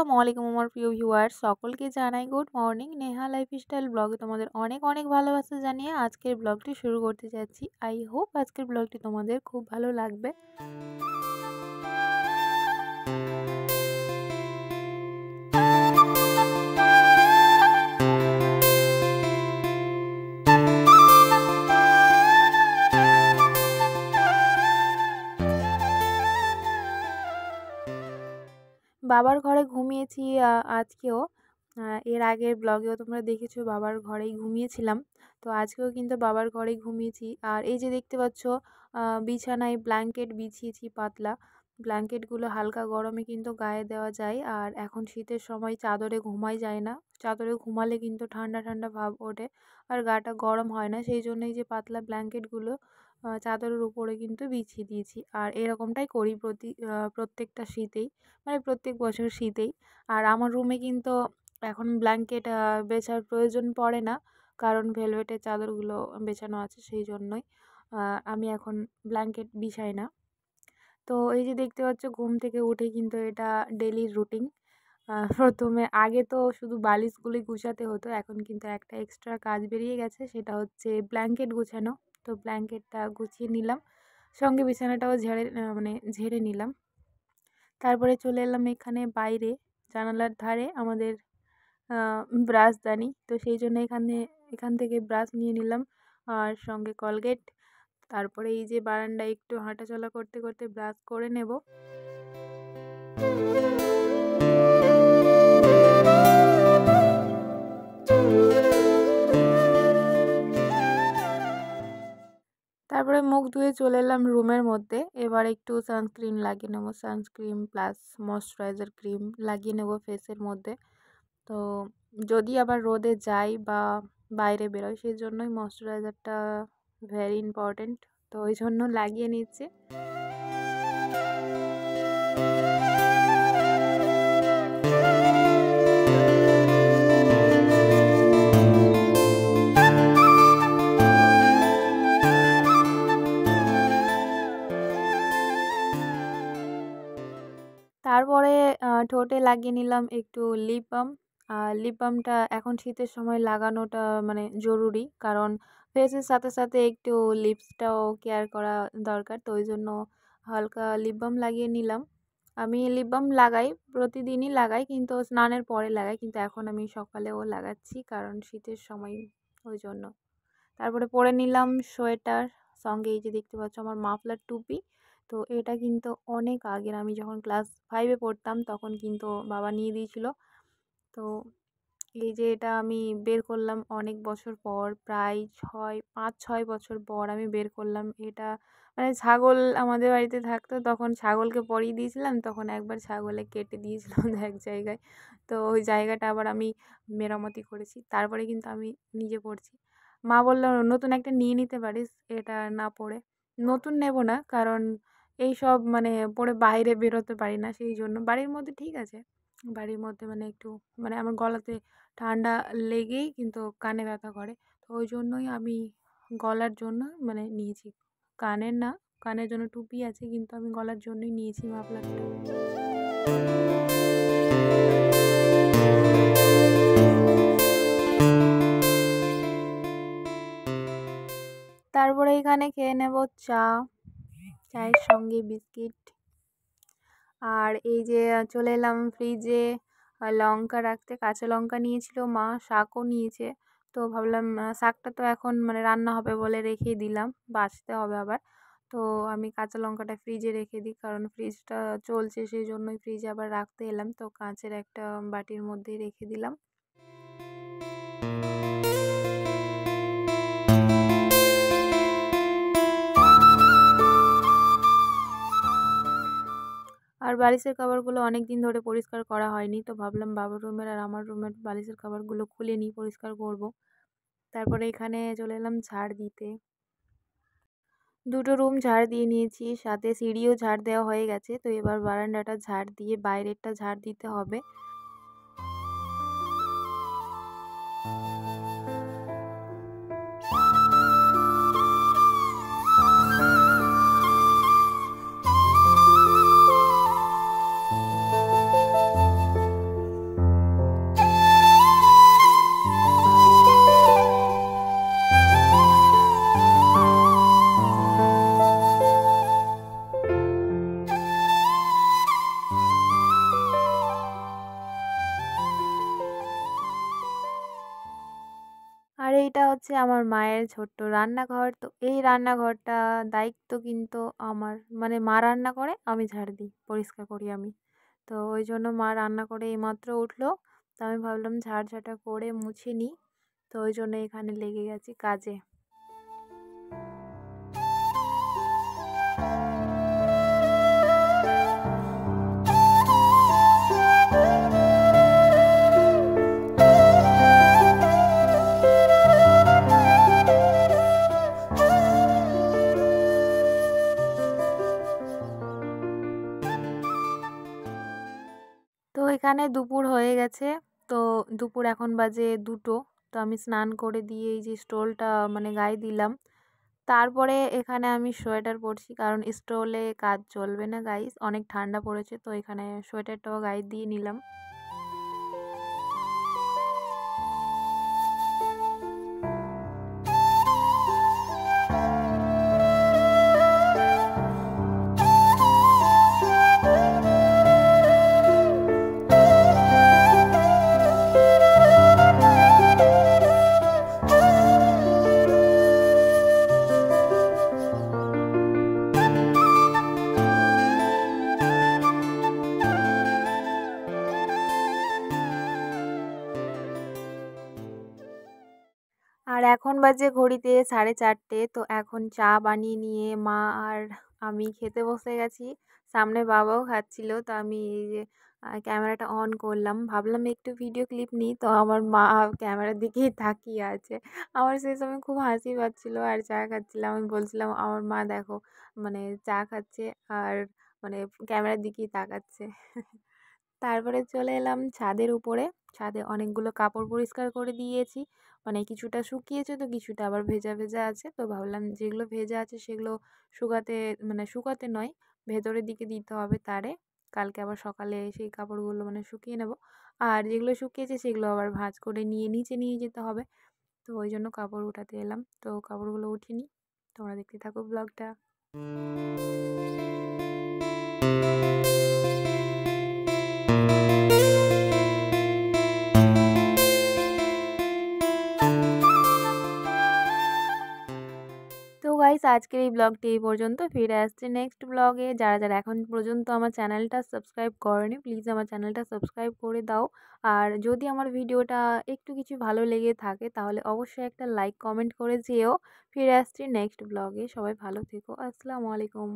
আসসালামু আলাইকুম আমার প্রিয় ভিউয়ার্স সকলকে জানাই গুড মর্নিং। নেহা লাইফস্টাইল ব্লগে তোমাদের অনেক অনেক ভালোবাসা জানিয়ে আজকের ব্লগটি শুরু করতে যাচ্ছি। আই হোপ আজকের ব্লগটি তোমাদের খুব ভালো লাগবে। বাবার ঘরে ঘুমিয়েছি আজকেও। এর আগের ব্লগেও তোমরা দেখেছো বাবার ঘরেই ঘুমিয়েছিলাম। তো আজকেও কিন্তু বাবার ঘরেই ঘুমিয়েছি। আর এই যে দেখতে পাচ্ছ বিছানায় ব্ল্যাঙ্কেট বিছিয়েছি পাতলা। ব্ল্যাঙ্কেটগুলো হালকা গরমে কিন্তু গায়ে দেওয়া যায়। আর এখন শীতের সময় চাদরে ঘুমাই যায় না। চাদরে ঘুমালে কিন্তু ঠান্ডা ঠান্ডা ভাব ওঠে আর গাটা গরম হয় না। সেই জন্যই যে পাতলা ব্ল্যাঙ্কেটগুলো চাদরের উপরে কিন্তু বিছিয়ে দিয়েছি। আর এরকমটাই করি প্রত্যেকটা শীতেই, মানে প্রত্যেক বছর শীতেই। আর আমার রুমে কিন্তু এখন ব্ল্যাঙ্কেট বেছার প্রয়োজন পড়ে না, কারণ ভেলভেটের চাদরগুলো বেছানো আছে, সেই জন্যই আমি এখন ব্ল্যাঙ্কেট বিছাই না। তো এই যে দেখতে পাচ্ছ ঘুম থেকে উঠে কিন্তু এটা ডেইলির রুটিন। প্রথমে আগে তো শুধু বালিশগুলোই গুছাতে হতো, এখন কিন্তু একটা এক্সট্রা কাজ বেরিয়ে গেছে, সেটা হচ্ছে ব্ল্যাঙ্কেট গুছানো। তো ব্ল্যাঙ্কেটটা গুছিয়ে নিলাম, সঙ্গে বিছানাটাও ঝেড়ে নিলাম। তারপরে চলে এলাম এখানে বাইরে জানালার ধারে আমাদের ব্রাশদানি। তো সেই জন্য এখান থেকে ব্রাশ নিয়ে নিলাম আর সঙ্গে কলগেট। তারপরে এই যে বারান্দায় একটু হাঁটাচলা করতে করতে ব্রাশ করে নেব। তারপরে মুখ ধুয়ে চলে এলাম রুমের মধ্যে। এবার একটু সানস্ক্রিন লাগিয়ে নেবো, সানস্ক্রিন প্লাস ময়শ্চারাইজার ক্রিম লাগিয়ে নেবো ফেসের মধ্যে। তো যদি আবার রোদে যাই বা বাইরে বেরোই, সেই জন্যই ময়শ্চারাইজারটা ভেরি ইম্পর্ট্যান্ট, তো ওই জন্য লাগিয়ে নিচ্ছি। তারপরে ঠোঁটে লাগিয়ে নিলাম একটু লিপ বাম। লিপ বামটা এখন শীতের সময় লাগানোটা মানে জরুরি, কারণ ফেসের সাথে সাথে একটু লিপসটাও কেয়ার করা দরকার। তো ওই জন্য হালকা লিপ বাম লাগিয়ে নিলাম। আমি লিপ বাম লাগাই, প্রতিদিনই লাগাই, কিন্তু স্নানের পরে লাগাই, কিন্তু এখন আমি সকালেও লাগাচ্ছি কারণ শীতের সময়, ওই জন্য। তারপরে পরে নিলাম সোয়েটার, সঙ্গে এই যে দেখতে পাচ্ছ আমার মাফলার টুপি। তো এটা কিন্তু অনেক আগের, আমি যখন ক্লাস 5-এ পড়তাম তখন কিন্তু বাবা নিয়ে দিয়েছিল। তো এই যে এটা আমি বের করলাম অনেক বছর পর, প্রায় 5-6 বছর পর আমি বের করলাম এটা। মানে ছাগল আমাদের বাড়িতে থাকতো, তখন ছাগলকে পরিয়ে দিয়েছিলাম, তখন একবার ছাগলে কেটে দিয়েছিলাম এক জায়গায়। তো ওই জায়গাটা আবার আমি মেরামতি করেছি, তারপরে কিন্তু আমি নিজে পড়ছি। মা বলল নতুন একটা নিয়ে নিতে পারিস, এটা না পরে। নতুন নেব না, কারণ এই সব মানে পরে বাইরে বেরোতে পারি না, সেই জন্য। বাড়ির মধ্যে ঠিক আছে, বাড়ির মধ্যে মানে একটু মানে আমার গলাতে ঠান্ডা লেগেই কিন্তু কানে ব্যথা করে। তো ওই জন্যই আমি গলার জন্য মানে নিয়েছি, কানের না। কানের জন্য টুপি আছে, কিন্তু আমি গলার জন্যই নিয়েছি মাফলারটা। তারপরে এখানে খেয়ে নেব চা, চায়ের সঙ্গে বিস্কিট। আর এই যে চলে এলাম ফ্রিজে লঙ্কা রাখতে, কাঁচা লঙ্কা নিয়েছিল মা, শাকও নিয়েছে। তো ভাবলাম শাকটা তো এখন মানে রান্না হবে বলে রেখে দিলাম, বাছতে হবে আবার। তো আমি কাঁচা লঙ্কাটা ফ্রিজে রেখে দিই, কারণ ফ্রিজটা চলছে, সেই জন্যই ফ্রিজে আবার রাখতে এলাম। তো কাঁচের একটা বাটির মধ্যেই রেখে দিলাম। আর বালিশের কভারগুলো অনেক দিন ধরে পরিষ্কার করা হয়নি, তো ভাবলাম বাবার রুমের আর আমার রুমের বালিশের কভারগুলো খুলে নিই, পরিষ্কার করব। তারপরে এখানে চলে এলাম ঝাড় দিতে। দুটো রুম ঝাড় দিয়ে নিয়েছি, সাথে সিঁড়িও ঝাড় দেওয়া হয়ে গেছে। তো এবার বারান্দাটা ঝাড় দিয়ে বাইরেরটা ঝাড় দিতে হবে। আর এইটা হচ্ছে আমার মায়ের ছোট্ট রান্নাঘর। তো এই রান্নাঘরটা দায়িত্ব কিন্তু আমার। মানে মা রান্না করে, আমি ঝাড় দিই, পরিষ্কার করি আমি। তো ওই জন্য মা রান্না করে এইমাত্র উঠলো। তো আমি ভাবলাম ঝাড়-ঝাঁটা করে মুছে নিই। তো ওই জন্য এখানে লেগে গেছি কাজে। তো এখানে দুপুর হয়ে গেছে। তো দুপুর এখন বাজে 2টো। তো আমি স্নান করে দিয়ে এই যে স্টোলটা মানে গায়ে দিলাম। তারপরে এখানে আমি সোয়েটার পরছি, কারণ স্টোলে কাজ চলবে না গাইস, অনেক ঠান্ডা পড়েছে। তো এখানে সোয়েটারটাও গায়ে দিয়ে নিলাম। আর এখন বাজে ঘড়িতে 4:30। তো এখন চা বানিয়ে নিয়ে মা আর আমি খেতে বসে গেছি। সামনে বাবাও খাচ্ছিল। তো আমি এই যে ক্যামেরাটা অন করলাম, ভাবলাম একটু ভিডিও ক্লিপ নিই। তো আমার মা ক্যামেরার দিকেই তাকিয়ে আছে। আমার সেই সময় খুব হাসি পাচ্ছিল আর চা খাচ্ছিলাম। আমি বলছিলাম আমার মা দেখো, মানে চা খাচ্ছে আর মানে ক্যামেরার দিকেই তাকাচ্ছে। তারপরে চলে এলাম ছাদের উপরে। ছাদে অনেকগুলো কাপড় পরিষ্কার করে দিয়েছি। মানে কিছুটা শুকিয়েছে, তো কিছুটা আবার ভেজা ভেজা আছে। তো ভাবলাম যেগুলো ভেজা আছে সেগুলো শুকাতে, মানে শুকাতে নয়, ভেতরের দিকে দিতে হবে তারে। কালকে আবার সকালে সেই কাপড়গুলো মানে শুকিয়ে নেব। আর যেগুলো শুকিয়েছে সেগুলো আবার ভাঁজ করে নিয়ে নিচে নিয়ে যেতে হবে। তো ওই জন্য কাপড় উঠাতে এলাম। তো কাপড়গুলো উঠিয়ে নিই। তোমরা দেখতে থাকো ব্লগটা। তো গাইস, আজকের এই ব্লগটি এই পর্যন্ত। ফিরে আসছে নেক্সট ব্লগে। যারা যারা এখন পর্যন্ত আমার চ্যানেলটা সাবস্ক্রাইব করেনি, প্লিজ আমার চ্যানেলটা সাবস্ক্রাইব করে দাও। আর যদি আমার ভিডিওটা একটু কিছু ভালো লেগে থাকে তাহলে অবশ্যই একটা লাইক কমেন্ট করে যেও। ফিরে আসছি নেক্সট ব্লগে। সবাই ভালো থেকো। আসসালামু আলাইকুম।